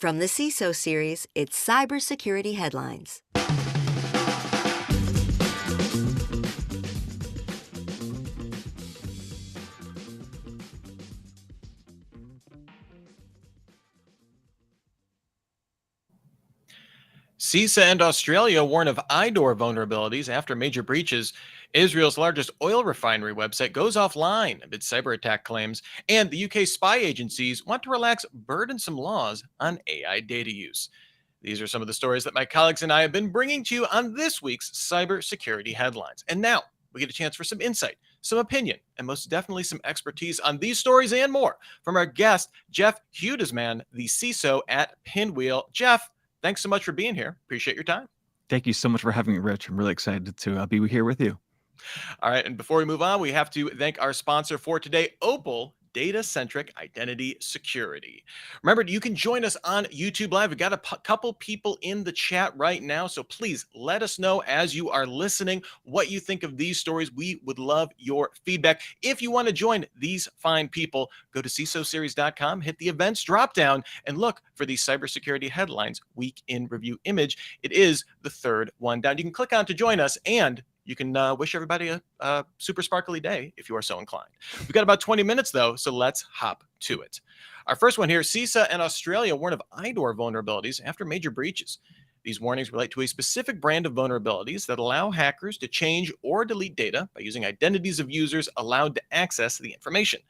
From the CISO Series, it's cybersecurity headlines. CISA and Australia warn of IDOR vulnerabilities after major breaches. Israel's largest oil refinery website goes offline amid cyber attack claims, and the UK spy agencies want to relax burdensome laws on AI data use. These are some of the stories that my colleagues and I have been bringing to you on this week's cybersecurity headlines. And now we get a chance for some insight, some opinion, and most definitely some expertise on these stories and more from our guest, Jeff Hudesman, the CISO at Pinwheel. Jeff, thanks so much for being here. Appreciate your time. Thank you so much for having me, Rich. I'm really excited to be here with you. All right. And before we move on, we have to thank our sponsor for today, Opal Data-Centric Identity Security. Remember, you can join us on YouTube Live. We've got a couple people in the chat right now, so please let us know as you are listening what you think of these stories. We would love your feedback. If you want to join these fine people, go to CISOseries.com, hit the events drop-down, and look for the cybersecurity headlines week in review image. It is the third one down. You can click on to join us, and you can wish everybody a super sparkly day if you are so inclined. We've got about 20 minutes, though, so let's hop to it. Our first one here, CISA and Australia warn of IDOR vulnerabilities after major breaches. These warnings relate to a specific brand of vulnerabilities that allow hackers to change or delete data by using identities of users allowed to access the information.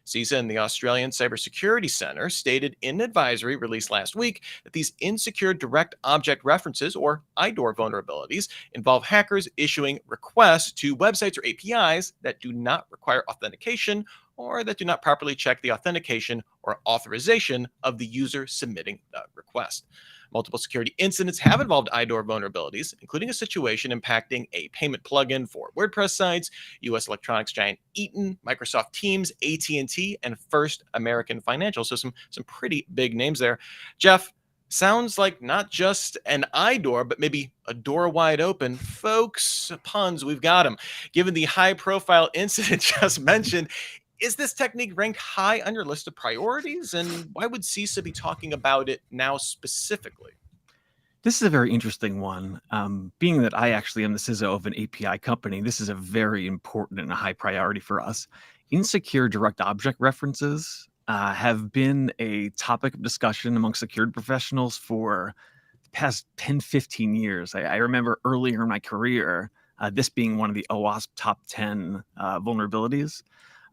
CISA and the Australian Cybersecurity Centre stated in an advisory released last week that these insecure direct object references, or IDOR vulnerabilities, involve hackers issuing requests to websites or APIs that do not require authentication or that do not properly check the authentication or authorization of the user submitting the request. Multiple security incidents have involved IDOR vulnerabilities, including a situation impacting a payment plugin for WordPress sites, U.S. electronics giant Eaton, Microsoft Teams, AT&T, and First American Financial. So some pretty big names there. Jeff, sounds like not just an IDOR, but maybe a door wide open. Folks, puns, we've got them. Given the high-profile incident just mentioned, is this technique ranked high on your list of priorities? And why would CISA be talking about it now specifically? This is a very interesting one. Being that I actually am the CISO of an API company, this is a very important and a high priority for us. Insecure direct object references have been a topic of discussion among security professionals for the past 10, 15 years. I remember earlier in my career, this being one of the OWASP top 10 vulnerabilities.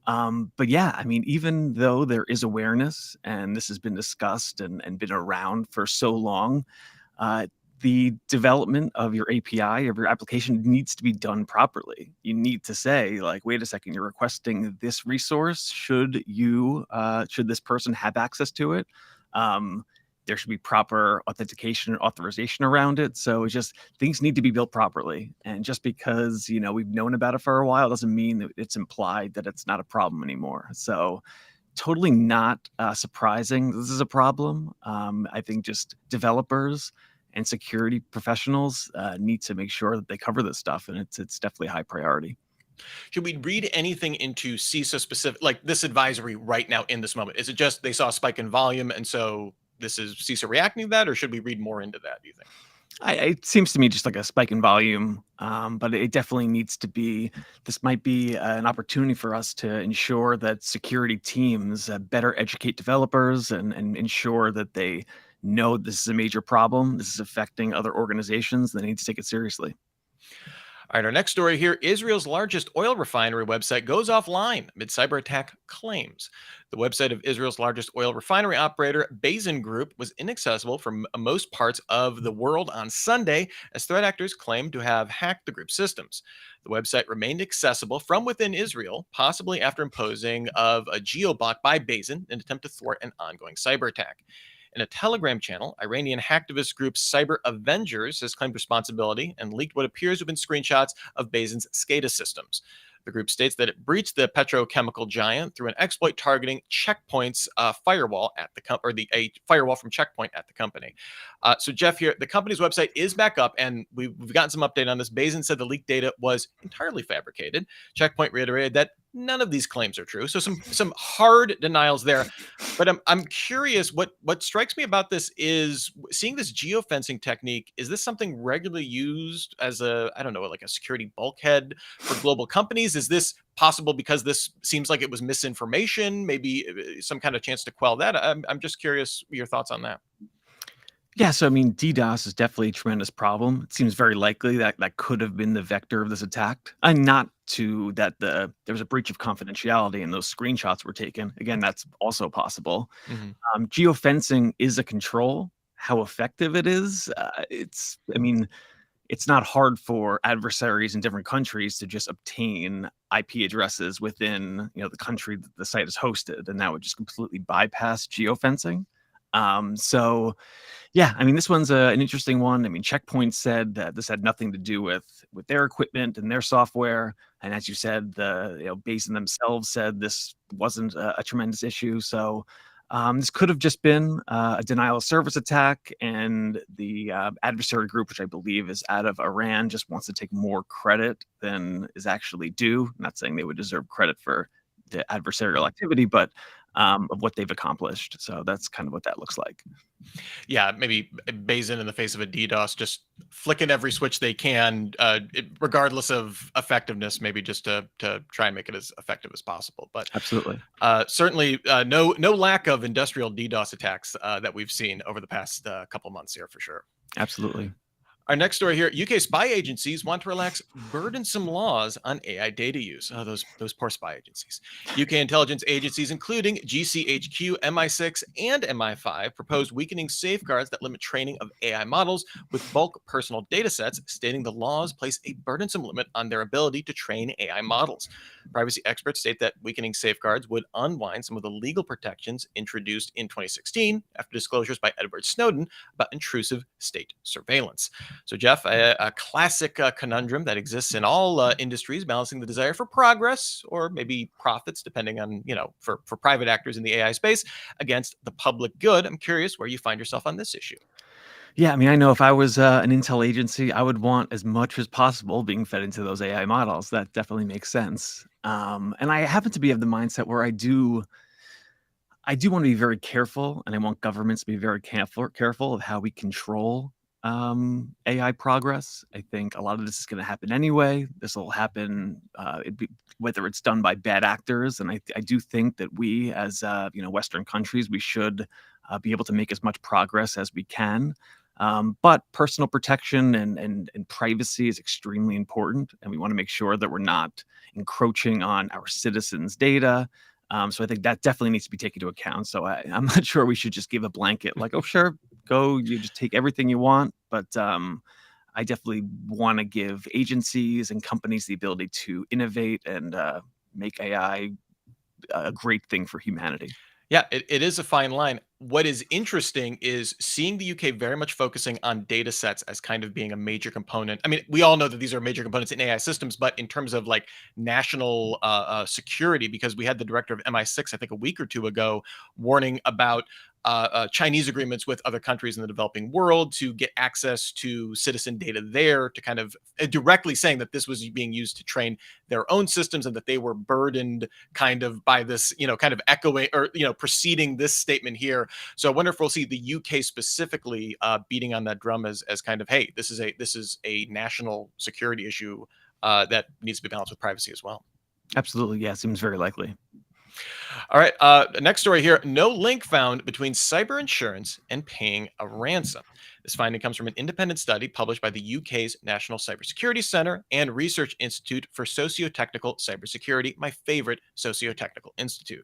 But yeah, I mean, even though there is awareness and this has been discussed and been around for so long, the development of your API, of your application needs to be done properly. You need to say, like, wait a second, you're requesting this resource. Should this person have access to it? There should be proper authentication and authorization around it. So it's just things need to be built properly. And just because, we've known about it for a while doesn't mean that it's implied that it's not a problem anymore. So totally not surprising this is a problem. I think just developers and security professionals need to make sure that they cover this stuff. And it's definitely a high priority. Should we read anything into CISA specific, like this advisory right now in this moment? Is it just they saw a spike in volume and so this is CISA reacting to that, or should we read more into that, do you think? It seems to me just like a spike in volume, but it definitely needs to be, this might be an opportunity for us to ensure that security teams better educate developers and ensure that they know this is a major problem. This is affecting other organizations. They need to take it seriously. All right, our next story here, Israel's largest oil refinery website goes offline amid cyber attack claims. The website of Israel's largest oil refinery operator, Burdensome Group, was inaccessible for most parts of the world on Sunday as threat actors claimed to have hacked the group's systems. The website remained accessible from within Israel, possibly after imposing of a geoblock by Burdensome in an attempt to thwart an ongoing cyber attack. In a Telegram channel, Iranian hacktivist group Cyber Avengers has claimed responsibility and leaked what appears to have been screenshots of Basin's SCADA systems. The group states that it breached the petrochemical giant through an exploit targeting Checkpoint's firewall at the a firewall from Checkpoint at the company. So Jeff, here the company's website is back up, and we've gotten some update on this. Basin said the leaked data was entirely fabricated. Checkpoint reiterated that none of these claims are true. So some hard denials there. But I'm curious, what strikes me about this is seeing this geofencing technique. Is this something regularly used as a, I don't know, like a security bulkhead for global companies? Is this possible because this seems like it was misinformation? Maybe some kind of chance to quell that. I'm just curious your thoughts on that. Yeah, so I mean, DDoS is definitely a tremendous problem. It seems very likely that that could have been the vector of this attack, and not to that there was a breach of confidentiality and those screenshots were taken. Again, that's also possible. Mhm. Geofencing is a control. How effective it is, I mean, it's not hard for adversaries in different countries to just obtain IP addresses within, the country that the site is hosted, and that would just completely bypass geofencing. So yeah, I mean, this one's an interesting one. I mean, Checkpoint said that this had nothing to do with their equipment and their software, and as you said, the Basin themselves said this wasn't a tremendous issue. So this could have just been a denial of service attack, and the adversary group, which I believe is out of Iran, just wants to take more credit than is actually due. I'm not saying they would deserve credit for the adversarial activity, but of what they've accomplished. So that's kind of what that looks like. Yeah, maybe Bazin in the face of a DDoS, just flicking every switch they can, regardless of effectiveness, maybe just to try and make it as effective as possible. But Absolutely. certainly, no lack of industrial DDoS attacks that we've seen over the past couple months here for sure. Absolutely. Our next story here: UK spy agencies want to relax burdensome laws on AI data use. Oh, those poor spy agencies. UK intelligence agencies, including GCHQ, MI6, and MI5, propose weakening safeguards that limit training of AI models with bulk personal data sets, stating the laws place a burdensome limit on their ability to train AI models. Privacy experts state that weakening safeguards would unwind some of the legal protections introduced in 2016 after disclosures by Edward Snowden about intrusive state surveillance. So, Jeff, a classic conundrum that exists in all industries, balancing the desire for progress or maybe profits, depending on, for private actors in the AI space, against the public good. I'm curious where you find yourself on this issue. Yeah, I mean, I know if I was an intel agency, I would want as much as possible being fed into those AI models. That definitely makes sense. And I happen to be of the mindset where I do want to be very careful, and I want governments to be very careful of how we control AI progress. I think a lot of this is going to happen anyway. This will happen, whether it's done by bad actors, and I do think that we, as Western countries, we should be able to make as much progress as we can. But personal protection and privacy is extremely important, and we want to make sure that we're not encroaching on our citizens' data. So I think that definitely needs to be taken into account. So I'm not sure we should just give a blanket like, oh, sure, go, you just take everything you want. But I definitely want to give agencies and companies the ability to innovate and make AI a great thing for humanity. Yeah, it is a fine line. What is interesting is seeing the UK very much focusing on data sets as kind of being a major component. I mean, we all know that these are major components in AI systems, but in terms of like national security, because we had the director of MI6, I think a week or two ago, warning about Chinese agreements with other countries in the developing world to get access to citizen data there, to kind of directly saying that this was being used to train their own systems and that they were burdened kind of by this, kind of echoing or, preceding this statement here. So I wonder if we'll see the UK specifically beating on that drum as kind of, hey, this is a national security issue that needs to be balanced with privacy as well. Absolutely. Yeah, seems very likely. All right. Next story here. No link found between cyber insurance and paying a ransom. This finding comes from an independent study published by the UK's National Cybersecurity Centre and Research Institute for Socio-Technical Cybersecurity, my favorite socio-technical institute.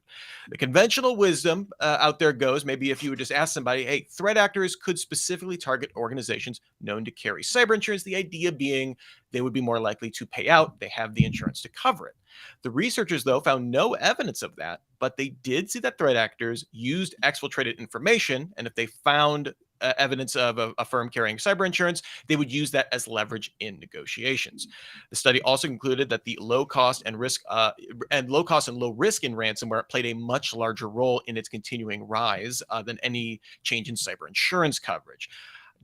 The conventional wisdom out there goes, maybe if you would just ask somebody, hey, threat actors could specifically target organizations known to carry cyber insurance, the idea being they would be more likely to pay out. They have the insurance to cover it. The researchers, though, found no evidence of that, but they did see that threat actors used exfiltrated information, and if they found evidence of a firm carrying cyber insurance, they would use that as leverage in negotiations. The study also concluded that the low cost and low cost and low risk in ransomware played a much larger role in its continuing rise than any change in cyber insurance coverage.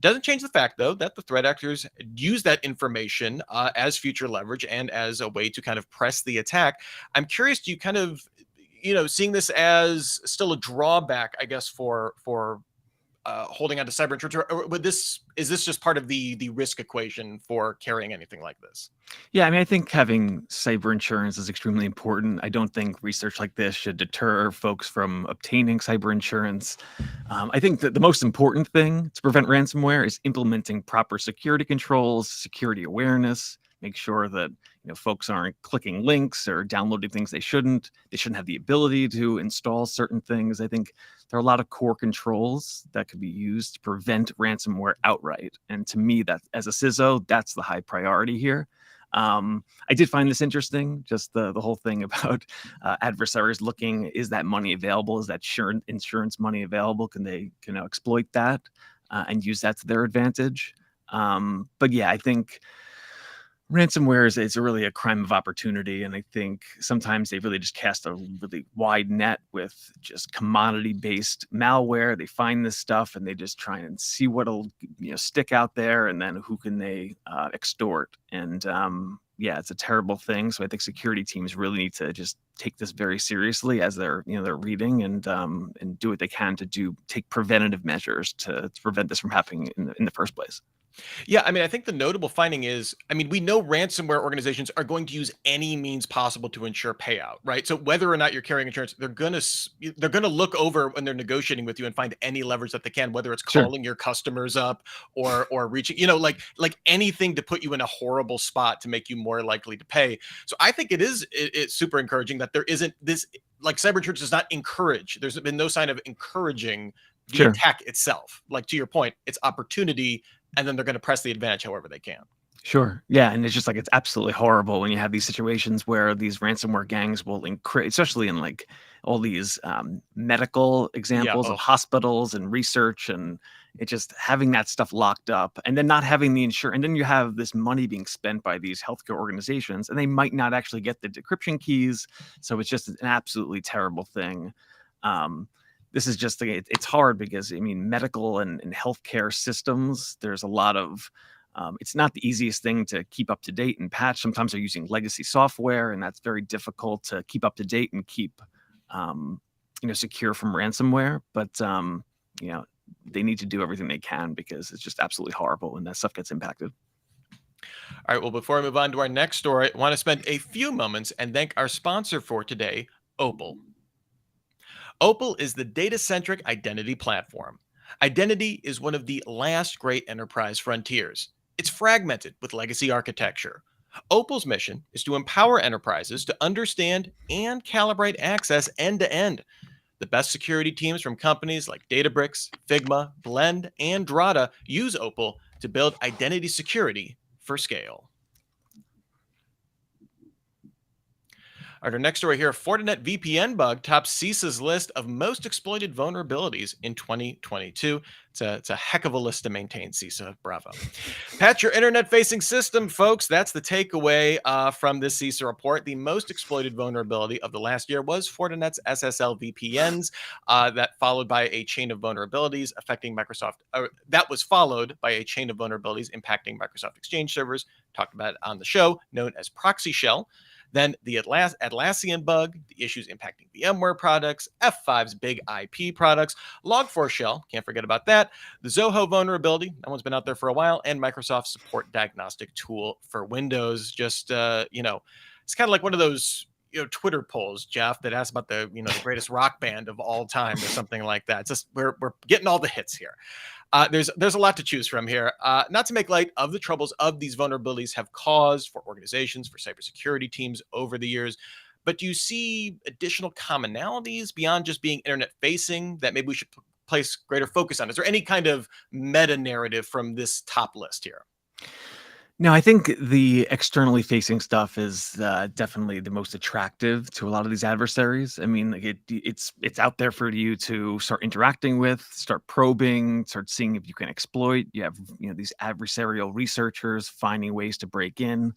Doesn't change the fact, though, that the threat actors use that information as future leverage and as a way to kind of press the attack. I'm curious, do you kind of, seeing this as still a drawback, I guess, for holding on to cyber insurance, or is this just part of the risk equation for carrying anything like this? Yeah, I mean, I think having cyber insurance is extremely important. I don't think research like this should deter folks from obtaining cyber insurance. I think that the most important thing to prevent ransomware is implementing proper security controls, security awareness. Make sure that folks aren't clicking links or downloading things they shouldn't. They shouldn't have the ability to install certain things. I think there are a lot of core controls that could be used to prevent ransomware outright. And to me, that as a CISO, that's the high priority here. I did find this interesting, just the whole thing about adversaries looking, is that money available? Is that insurance money available? Can they exploit that and use that to their advantage? But yeah, I think ransomware is really a crime of opportunity, and I think sometimes they really just cast a really wide net with just commodity-based malware. They find this stuff and they just try and see what'll stick out there, and then who can they extort. And yeah, it's a terrible thing. So I think security teams really need to just take this very seriously as they're reading and do what they can to take preventative measures to prevent this from happening in the first place. Yeah, I mean, I think the notable finding is, I mean, we know ransomware organizations are going to use any means possible to ensure payout, right? So whether or not you're carrying insurance, they're gonna look over when they're negotiating with you and find any leverage that they can, whether it's Sure. calling your customers up or reaching, like anything to put you in a horrible spot to make you more likely to pay. So I think it's super encouraging that there isn't this, like, cyber insurance does not encourage. There's been no sign of encouraging the Sure. attack itself. Like, to your point, it's opportunity, and then they're going to press the advantage however they can. Sure. Yeah, and it's just like it's absolutely horrible when you have these situations where these ransomware gangs will encrypt, especially in like all these medical Yeah. examples of Oh, hospitals and research, and it just having that stuff locked up, and then not having the insurance, and then you have this money being spent by these healthcare organizations, and they might not actually get the decryption keys, so it's just an absolutely terrible thing. Um, this is just it's hard because I mean medical and healthcare systems. There's a lot of it's not the easiest thing to keep up to date and patch. Sometimes they're using legacy software, and that's very difficult to keep up to date and keep, um, secure from ransomware. But you know, they need to do everything they can because it's just absolutely horrible when that stuff gets impacted. all right. Well, before I move on to our next story, I want to spend a few moments and thank our sponsor for today, Opal. Opal is the data centric identity platform. Identity is one of the last great enterprise frontiers. It's fragmented with legacy architecture. Opal's mission is to empower enterprises to understand and calibrate access end to end. The best security teams from companies like Databricks, Figma, Blend, and Drata use Opal to build identity security for scale. All right, our next story here, Fortinet VPN bug tops CISA's list of most exploited vulnerabilities in 2022. It's a heck of a list to maintain, CISA. Bravo. Patch your internet-facing system, folks. That's the takeaway from this CISA report. The most exploited vulnerability of the last year was Fortinet's SSL VPNs. That followed by a chain of vulnerabilities affecting Microsoft. That was followed by a chain of vulnerabilities impacting Microsoft Exchange servers. Talked about it on the show, known as Proxy Shell. Then the Atlassian bug, the issues impacting VMware products, F5's big IP products, Log4Shell, can't forget about that, the Zoho vulnerability, that one's been out there for a while, and Microsoft's support diagnostic tool for Windows. Just, it's kind of like one of those, Twitter polls, Jeff, that asks about the greatest rock band of all time or something like that. It's just, we're getting all the hits here. There's a lot to choose from here. Not to make light of the troubles of these vulnerabilities have caused for organizations, for cybersecurity teams over the years, but do you see additional commonalities beyond just being internet facing that maybe we should place greater focus on? Is there any kind of meta narrative from this top list here? No, I think the externally facing stuff is definitely the most attractive to a lot of these adversaries. I mean, like it's out there for you to start interacting with, start probing, start seeing if you can exploit. You have these adversarial researchers finding ways to break in.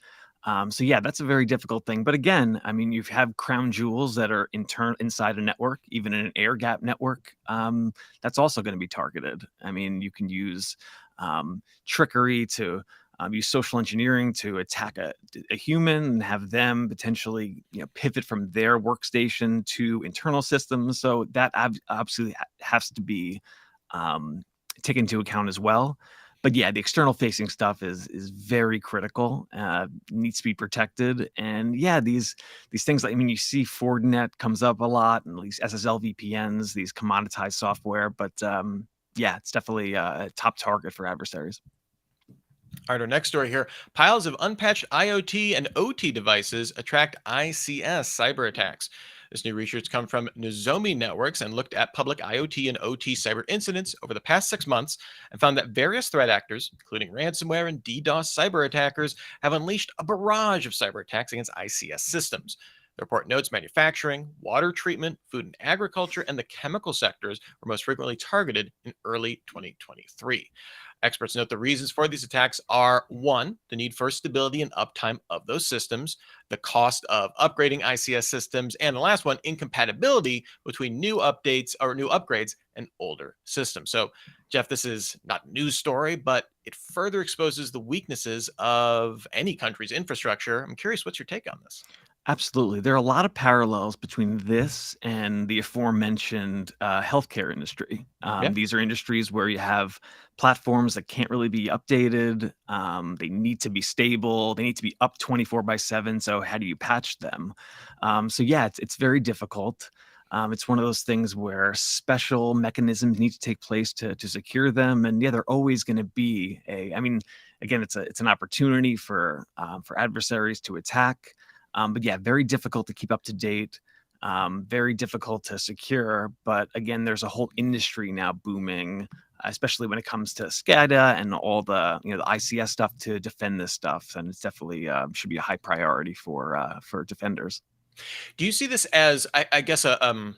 So yeah, that's a very difficult thing. But again, I mean, you have crown jewels that are inside a network, even in an AirGap network. That's also going to be targeted. I mean, you can use trickery, to use social engineering to attack a human and have them potentially pivot from their workstation to internal systems. So that absolutely has to be taken into account as well. But yeah, the external facing stuff is very critical. Needs to be protected. And yeah, these things, like, I mean, you see Fortinet comes up a lot, and these SSL VPNs, these commoditized software. But yeah, it's definitely a top target for adversaries. All right, our next story here. Piles of unpatched IoT and OT devices attract ICS cyber attacks. This new research comes from Nozomi Networks and looked at public IoT and OT cyber incidents over the past 6 months and found that various threat actors, including ransomware and DDoS cyber attackers, have unleashed a barrage of cyber attacks against ICS systems. The report notes manufacturing, water treatment, food and agriculture, and the chemical sectors were most frequently targeted in early 2023. Experts note the reasons for these attacks are: one, the need for stability and uptime of those systems, the cost of upgrading ICS systems, and the last one, incompatibility between new updates or new upgrades and older systems. So, Jeff, this is not a news story, but it further exposes the weaknesses of any country's infrastructure. I'm curious, what's your take on this? Absolutely. There are a lot of parallels between this and the aforementioned healthcare industry. Yeah. These are industries where you have platforms that can't really be updated. They need to be stable. They need to be up 24/7. So how do you patch them? So yeah, it's very difficult. It's one of those things where special mechanisms need to take place to secure them. And yeah, they're always going to be I mean, again, it's an opportunity for adversaries to attack. But yeah, very difficult to keep up to date, very difficult to secure. But again, there's a whole industry now booming, especially when it comes to SCADA and all the the ICS stuff to defend this stuff. And it's definitely should be a high priority for defenders. Do you see this as, I guess, a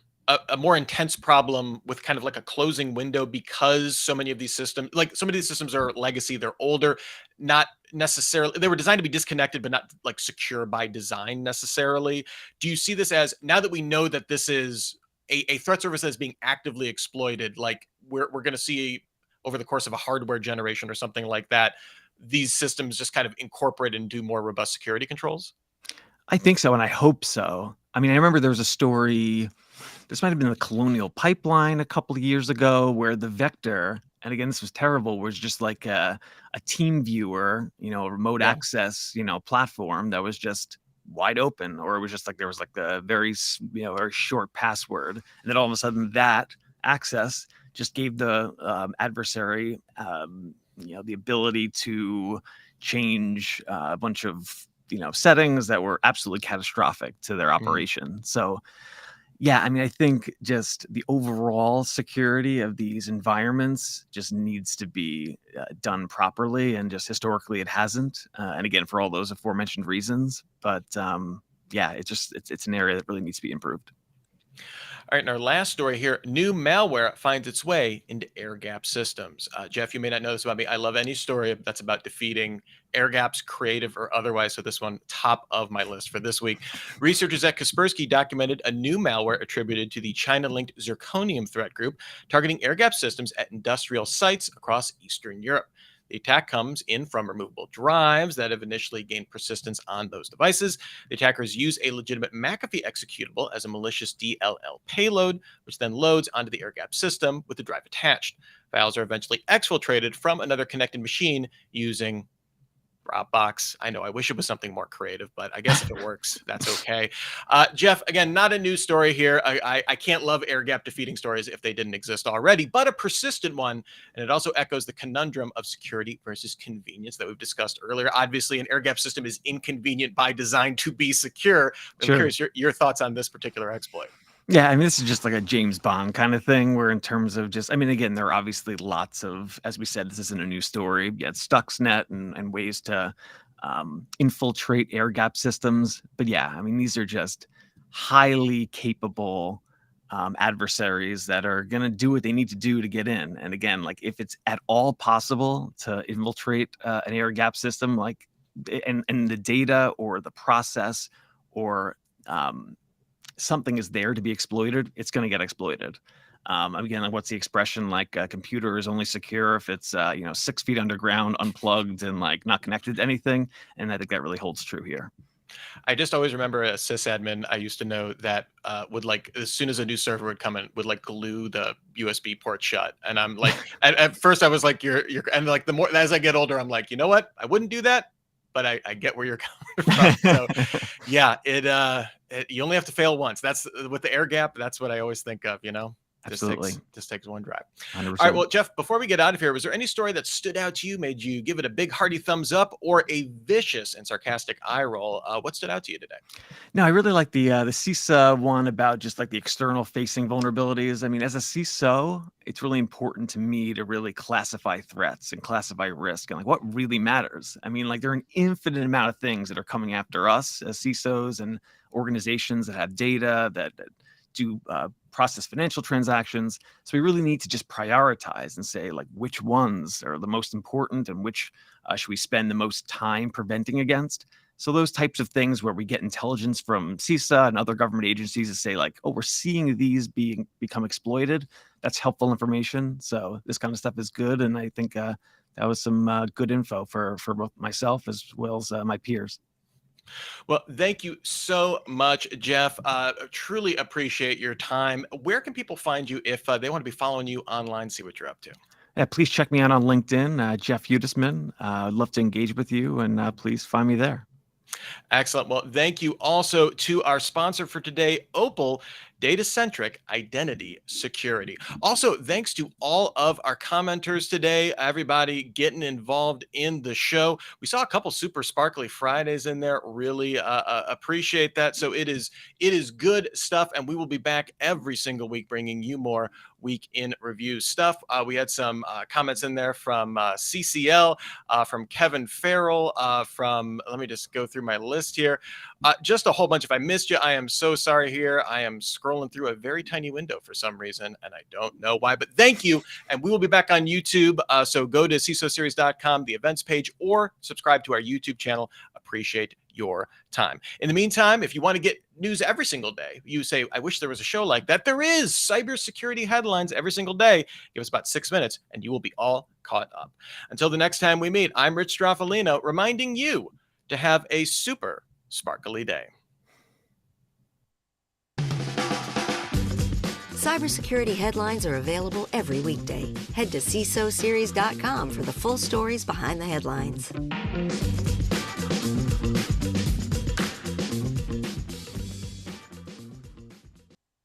more intense problem with kind of like a closing window, because so many of these systems, like some of these systems are legacy, they're older, not necessarily, they were designed to be disconnected, but not like secure by design necessarily. Do you see this as, now that we know that this is a threat surface that's being actively exploited, like we're going to see over the course of a hardware generation or something like that, these systems just kind of incorporate and do more robust security controls? I think so, and I hope so. I mean, I remember there was a story. This might have been the Colonial Pipeline a couple of years ago, where the Vector, and again, this was terrible, was just like a team viewer, a remote Yeah. access, platform that was just wide open, or it was just like there was like the very, very short password. And then all of a sudden that access just gave the adversary, the ability to change a bunch of, settings that were absolutely catastrophic to their Mm. operation. So, yeah, I mean, I think just the overall security of these environments just needs to be done properly, and just historically it hasn't. And again, for all those aforementioned reasons, but yeah, it's an area that really needs to be improved. All right, and our last story here: new malware finds its way into AirGap systems. Jeff, you may not know this about me. I love any story that's about defeating air gaps, creative or otherwise. So this one, top of my list for this week. Researchers at Kaspersky documented a new malware attributed to the China-linked zirconium threat group, targeting air gap systems at industrial sites across Eastern Europe. The attack comes in from removable drives that have initially gained persistence on those devices. The attackers use a legitimate McAfee executable as a malicious DLL payload, which then loads onto the AirGap system with the drive attached. Files are eventually exfiltrated from another connected machine using Dropbox. I know, I wish it was something more creative, but I guess if it works, that's okay. Jeff, again, not a news story here. I can't love air gap defeating stories if they didn't exist already, but a persistent one. And it also echoes the conundrum of security versus convenience that we've discussed earlier. Obviously, an air gap system is inconvenient by design to be secure. I'm Sure. curious your thoughts on this particular exploit. Yeah, I mean, this is just like a James Bond kind of thing, where in terms of just, I mean, again, there are obviously lots of, as we said, this isn't a new story. You had Stuxnet and ways to infiltrate air gap systems. But yeah, I mean, these are just highly capable adversaries that are going to do what they need to do to get in. And again, like if it's at all possible to infiltrate an air gap system, like, and the data or the process or something is there to be exploited, it's going to get exploited. Again, like, what's the expression? Like, a computer is only secure if it's 6 feet underground, unplugged, and like not connected to anything. And I think that really holds true here. I just always remember a sysadmin I used to know that would like as soon as a new server would come in, would like glue the USB port shut. And I'm like, at first I was like, you're, and like the more as I get older, I'm like, you know what? I wouldn't do that, but I get where you're coming from. So yeah, you only have to fail once. That's with the AirGap. That's what I always think of. Absolutely. This takes one drive. All right. 100%. Well, Jeff, before we get out of here, was there any story that stood out to you, made you give it a big hearty thumbs up, or a vicious and sarcastic eye roll? What stood out to you today? No, I really like the CISA one about just like the external facing vulnerabilities. I mean, as a CISO, it's really important to me to really classify threats and classify risk and like what really matters. I mean, like there are an infinite amount of things that are coming after us as CISOs and organizations that have data that do process financial transactions. So we really need to just prioritize and say like which ones are the most important and which should we spend the most time preventing against. So those types of things where we get intelligence from CISA and other government agencies to say like, oh, we're seeing these become exploited. That's helpful information. So this kind of stuff is good. And I think that was some good info for both myself as well as my peers. Well, thank you so much, Jeff. Truly appreciate your time. Where can people find you if they want to be following you online, see what you're up to? Yeah, please check me out on LinkedIn, Jeff Hudesman. I'd love to engage with you, and please find me there. Excellent. Well, thank you also to our sponsor for today, Opal, data-centric identity security. Also, thanks to all of our commenters today, everybody getting involved in the show. We saw a couple super sparkly Fridays in there. Really appreciate that. So it is good stuff, and we will be back every single week bringing you more week in review stuff. We had some comments in there from CCL, from Kevin Farrell, from, let me just go through my list here. Just a whole bunch. If I missed you, I am so sorry here. I am scrolling through a very tiny window for some reason, and I don't know why, but thank you. And we will be back on YouTube. So go to CISOseries.com, the events page, or subscribe to our YouTube channel. Appreciate your time. In the meantime, if you want to get news every single day, you say, I wish there was a show like that. There is cybersecurity headlines every single day. Give us about 6 minutes and you will be all caught up. Until the next time we meet, I'm Rich Stroffolino, reminding you to have a super sparkly day. Cybersecurity headlines are available every weekday. Head to CISOseries.com for the full stories behind the headlines.